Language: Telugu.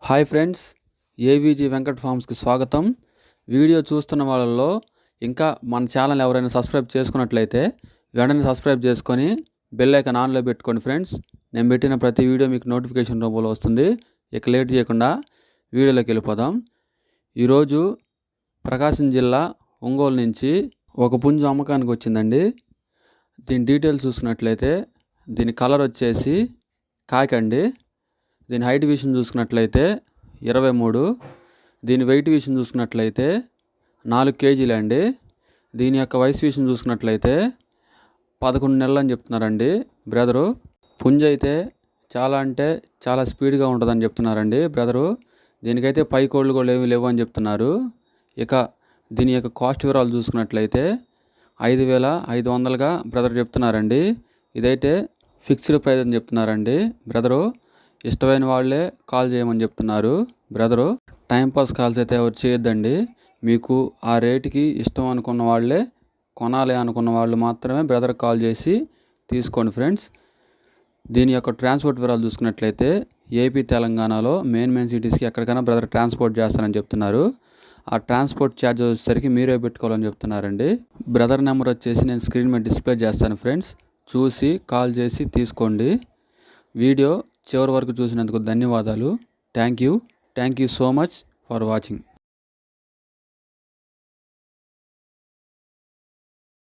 హాయ్ ఫ్రెండ్స్, ఏవీజీ వెంకట్ ఫార్మ్స్కి స్వాగతం. వీడియో చూస్తున్న వాళ్ళలో ఇంకా మన ఛానల్ ఎవరైనా సబ్స్క్రైబ్ చేసుకున్నట్లయితే వెంటనే సబ్స్క్రైబ్ చేసుకొని బెల్ ఐకాన్ ఆన్లో పెట్టుకోండి ఫ్రెండ్స్. నేను పెట్టిన ప్రతి వీడియో మీకు నోటిఫికేషన్ రూపంలో వస్తుంది. ఇక లేట్ చేయకుండా వీడియోలోకి వెళ్ళిపోదాం. ఈరోజు ప్రకాశం జిల్లా ఒంగోలు నుంచి ఒక పుంజు అమ్మకానికి వచ్చిందండి. దీని డీటెయిల్స్ చూసుకున్నట్లయితే దీని కలర్ వచ్చేసి కాకండి. దీని హైట్ విషయం చూసుకున్నట్లయితే 23. దీని వెయిట్ విషయం చూసుకున్నట్లయితే 4 కేజీలు అండి. దీని యొక్క వయసు విషయం చూసుకున్నట్లయితే 11 నెలలు అని చెప్తున్నారండి బ్రదరు. పుంజ అయితే చాలా స్పీడ్గా ఉంటుందని చెప్తున్నారండి బ్రదరు. దీనికైతే పై కోళ్ళు కూడా ఏమీ లేవు అని చెప్తున్నారు. ఇక దీని యొక్క కాస్ట్ వివరాలు చూసుకున్నట్లయితే 5,500గా బ్రదర్ చెప్తున్నారండి. ఇదైతే ఫిక్స్డ్ ప్రైస్ అని చెప్తున్నారండి బ్రదరు. ఇష్టమైన వాళ్ళే కాల్ చేయమని చెప్తున్నారు బ్రదరు. టైంపాస్ కాల్స్ అయితే ఎవరు చేయొద్దండి. మీకు ఆ రేటుకి ఇష్టం అనుకున్న వాళ్ళే కొనాలి అనుకున్న వాళ్ళు మాత్రమే బ్రదర్ కాల్ చేసి తీసుకోండి ఫ్రెండ్స్. దీని యొక్క ట్రాన్స్పోర్ట్ వివరాలు చూసుకున్నట్లయితే ఏపీ తెలంగాణలో మెయిన్ సిటీస్కి ఎక్కడికైనా బ్రదర్ ట్రాన్స్పోర్ట్ చేస్తారని చెప్తున్నారు. ఆ ట్రాన్స్పోర్ట్ ఛార్జ్ వచ్చేసరికి మీరే పెట్టుకోవాలని చెప్తున్నారండి. బ్రదర్ నెంబర్ వచ్చేసి నేను స్క్రీన్ మీద డిస్ప్లే చేస్తాను ఫ్రెండ్స్. చూసి కాల్ చేసి తీసుకోండి. వీడియో చివరి వరకు చూసినందుకు ధన్యవాదాలు. Thank you so much for watching.